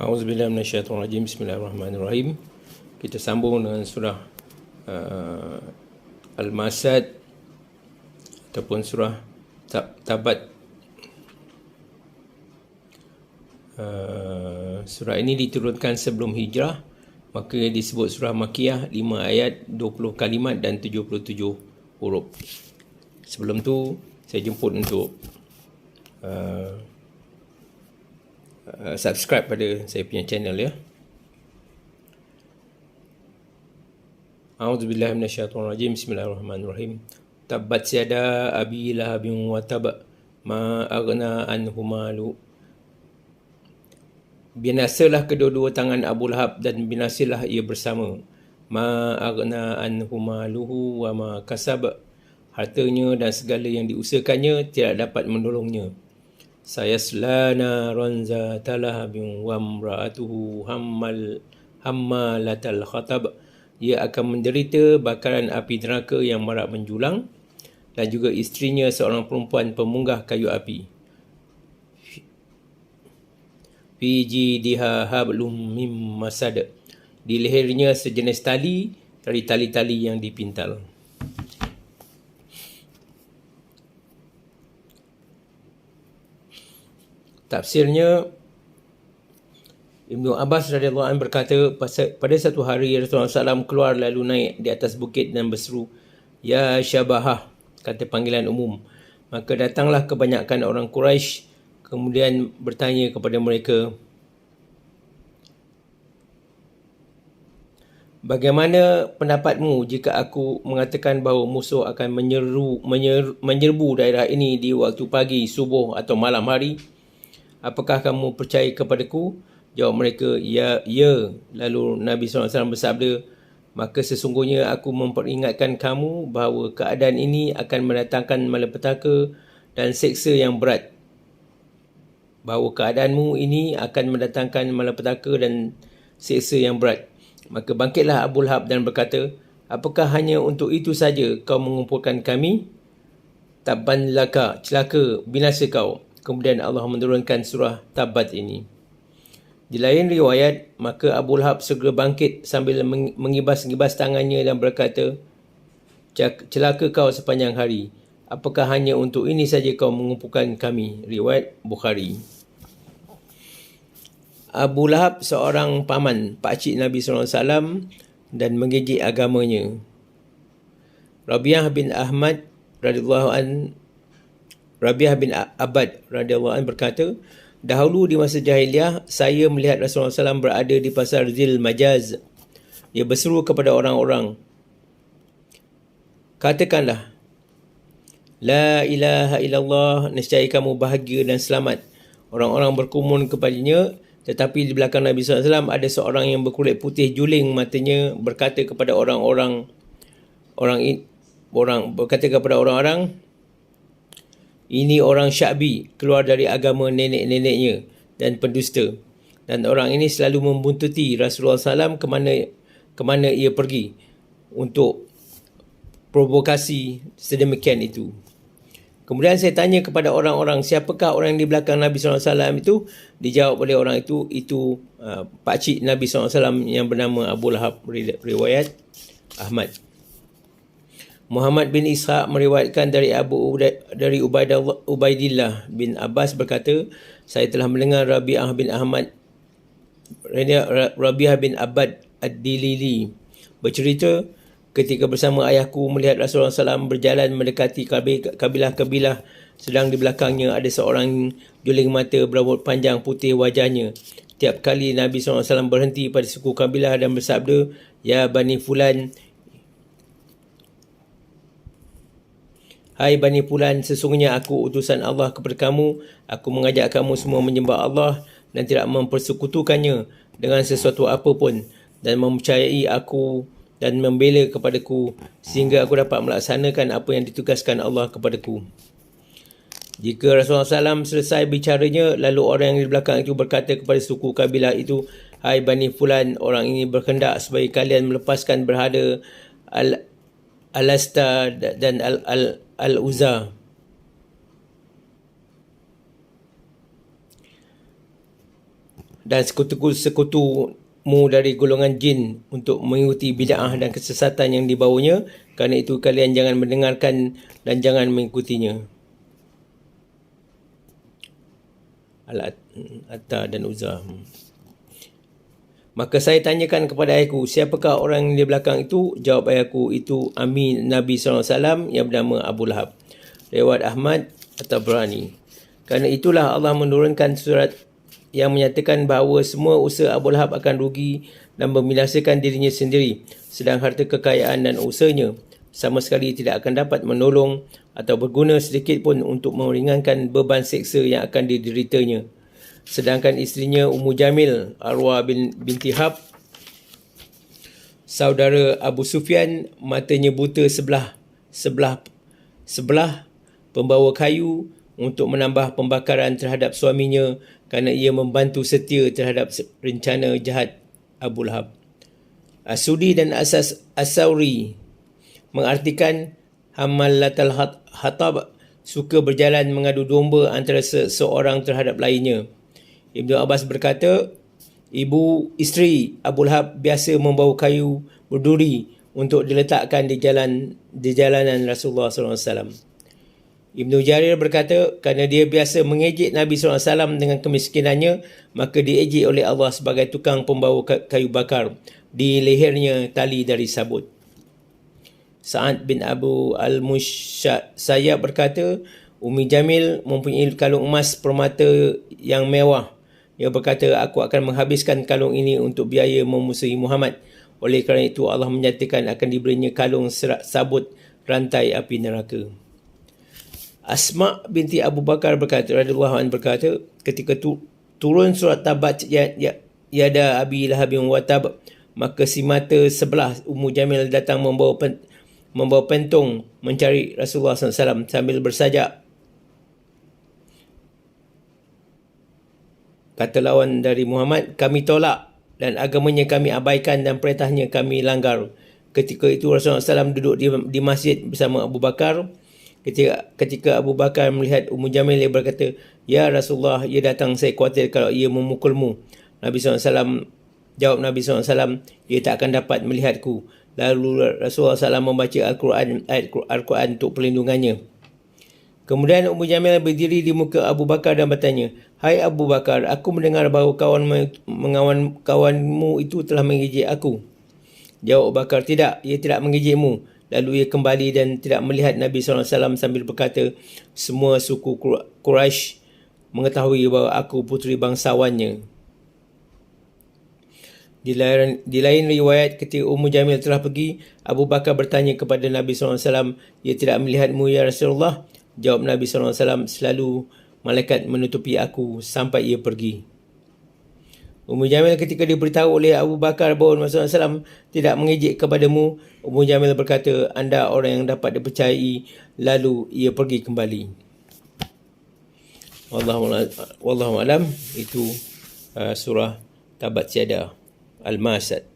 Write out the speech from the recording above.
A'udzubillahi minasyaitonirrajim. Bismillahirrahmanirrahim. Kita sambung dengan surah Al-Masad ataupun surah Tabat. Surah ini diturunkan sebelum hijrah, maka disebut surah Makiyah, 5 ayat, 20 kalimat dan 77 huruf. Sebelum tu saya jemput untuk subscribe pada saya punya channel ya. A'udzubillahi minasyaitonirrajim. Bismillahirrahmanirrahim. Tabbat yada abi lahabin wa tab, ma aghna anhu malu. Binasalah kedua-dua tangan Abu Lahab dan binasalah ia bersama. Ma aghna anhu maluhu wa ma kasab. Hartanya dan segala yang diusahakannya tidak dapat menolongnya. Sayasla naran zata lahabin wa imra'atuhu hammalatal khatab. Ia akan menderita bakaran api neraka yang marak menjulang, dan juga isterinya seorang perempuan pemunggah kayu api. Fi jidiha hablum mim masad. Di lehernya sejenis tali dari tali-tali yang dipintal. Tafsirnya, Ibnu Abbas radhiyallahu anhu berkata, pada satu hari Rasulullah SAW keluar lalu naik di atas bukit dan berseru, "Ya Syabahah," kata panggilan umum. Maka datanglah kebanyakan orang Quraisy, kemudian bertanya kepada mereka, "Bagaimana pendapatmu jika aku mengatakan bahawa musuh akan menyerbu daerah ini di waktu pagi, subuh atau malam hari? Apakah kamu percaya kepadaku?" Jawab mereka, "Ya, ya." Lalu Nabi SAW bersabda, "Maka sesungguhnya aku memperingatkan kamu bahawa keadaan ini akan mendatangkan malapetaka dan seksa yang berat. Bahawa keadaanmu ini akan mendatangkan malapetaka dan seksa yang berat." Maka bangkitlah Abu Lahab dan berkata, "Apakah hanya untuk itu saja kau mengumpulkan kami? Tabban laka, celaka, binasa kau." Kemudian Allah menurunkan surah Tabat ini. Di lain riwayat, maka Abu Lahab segera bangkit sambil mengibas-ngibas tangannya dan berkata, "Celaka kau sepanjang hari. Apakah hanya untuk ini saja kau mengumpulkan kami?" Riwayat Bukhari. Abu Lahab seorang paman pakcik Nabi SAW dan mengejek agamanya. Rabi'ah bin Abbad radhiyallahu anhu berkata, "Dahulu di masa jahiliah, saya melihat Rasulullah SAW berada di pasar Zil Majaz. Ia berseru kepada orang-orang, 'Katakanlah, La ilaha illallah, nescaya kamu bahagia dan selamat.' Orang-orang berkerumun kepadanya, tetapi di belakang Nabi SAW ada seorang yang berkulit putih juling matanya berkata kepada orang-orang, "Ini orang Sya'bi, keluar dari agama nenek-neneknya dan pendusta." Dan orang ini selalu membuntuti Rasulullah SAW ke mana ia pergi untuk provokasi sedemikian itu. Kemudian saya tanya kepada orang-orang, "Siapakah orang di belakang Nabi SAW itu?" Dijawab oleh orang itu pakcik Nabi SAW yang bernama Abu Lahab. Riwayat Ahmad. Muhammad bin Ishaq meriwayatkan dari Ubaidillah bin Abbas berkata, "Saya telah mendengar Rabi'ah bin Abbad Ad-Dilili bercerita, ketika bersama ayahku melihat Rasulullah SAW berjalan mendekati kabilah-kabilah, sedang di belakangnya ada seorang juling mata berambut panjang putih wajahnya. Tiap kali Nabi SAW berhenti pada suku kabilah dan bersabda, 'Ya Bani Fulan,' Hai Bani Fulan, sesungguhnya aku utusan Allah kepada kamu. Aku mengajak kamu semua menyembah Allah dan tidak mempersekutukannya dengan sesuatu apapun, dan mempercayai aku dan membela kepadaku, sehingga aku dapat melaksanakan apa yang ditugaskan Allah kepadaku." Jika Rasulullah SAW selesai bicaranya, lalu orang yang di belakang itu berkata kepada suku kabilah itu, "Hai Bani Fulan, orang ini berkehendak supaya kalian melepaskan berhala Al-Lasta dan Al-Uzza. dan sekutu-sekutumu dari golongan jin untuk mengikuti bid'ah dan kesesatan yang dibawanya. Kerana itu kalian jangan mendengarkan dan jangan mengikutinya. Al-Atta dan Uzza. Maka saya tanyakan kepada ayahku, siapakah orang di belakang itu? Jawab ayahku, itu Amin Nabi SAW yang bernama Abu Lahab. Riwayat Ahmad atau Berani. Kerana itulah Allah menurunkan surat yang menyatakan bahawa semua usaha Abu Lahab akan rugi dan membinasakan dirinya sendiri, sedang harta kekayaan dan usahanya sama sekali tidak akan dapat menolong atau berguna sedikit pun untuk meringankan beban seksa yang akan dideritanya. Sedangkan isterinya Ummu Jamil, Arwah binti Hab, saudara Abu Sufyan, matanya buta sebelah pembawa kayu untuk menambah pembakaran terhadap suaminya kerana ia membantu setia terhadap rencana jahat Abu Lahab. As-Sudi dan As-Sawri mengartikan Hamalatul Hatab, suka berjalan mengadu domba antara seseorang terhadap lainnya. Ibnu Abbas berkata, isteri Abu Lahab biasa membawa kayu berduri untuk diletakkan di jalanan Rasulullah SAW. Ibnu Jarir berkata, kerana dia biasa mengejek Nabi SAW dengan kemiskinannya, maka diejek oleh Allah sebagai tukang pembawa kayu bakar. Di lehernya tali dari sabut. Sa'ad bin Abu al-Musayyab berkata, Ummi Jamil mempunyai kalung emas permata yang mewah. Dia berkata, aku akan menghabiskan kalung ini untuk biaya memusuhi Muhammad. Oleh kerana itu Allah menyatakan akan diberinya kalung sabut rantai api neraka. Asma binti Abu Bakar berkata, radhiyallahu anha berkata, ketika turun surat Tabat yada Abi Lahab wa tab, maka si mata sebelah Ummu Jamil datang membawa pentong mencari Rasulullah SAW sambil bersajak. Kata lawan dari Muhammad, kami tolak dan agamanya kami abaikan dan perintahnya kami langgar. Ketika itu Rasulullah SAW duduk di masjid bersama Abu Bakar. Ketika Abu Bakar melihat Ummu Jamil, dia berkata, ya Rasulullah, ia datang, saya khawatir kalau ia memukulmu. Jawab Nabi SAW, ia tak akan dapat melihatku. Lalu Rasulullah SAW membaca Al-Quran untuk perlindungannya. Kemudian Ummu Jamil berdiri di muka Abu Bakar dan bertanya, hai Abu Bakar, aku mendengar bahawa kawanmu itu telah mengejek aku. Jawab Abu Bakar, tidak, ia tidak mengejekmu. Lalu ia kembali dan tidak melihat Nabi SAW sambil berkata, semua suku Quraisy mengetahui bahawa aku puteri bangsawannya. Di lain riwayat, ketika Ummu Jamil telah pergi, Abu Bakar bertanya kepada Nabi SAW, ia tidak melihatmu ya Rasulullah? Jawab Nabi SAW, selalu malaikat menutupi aku sampai ia pergi. Ummu Jamil ketika diberitahu oleh Abu Bakar bahawa Rasulullah SAW tidak mengejek kepadamu, Ummu Jamil berkata, anda orang yang dapat dipercayai. Lalu ia pergi kembali. Wallahu a'lam. Itu surah Tabat Yada Al-Masad.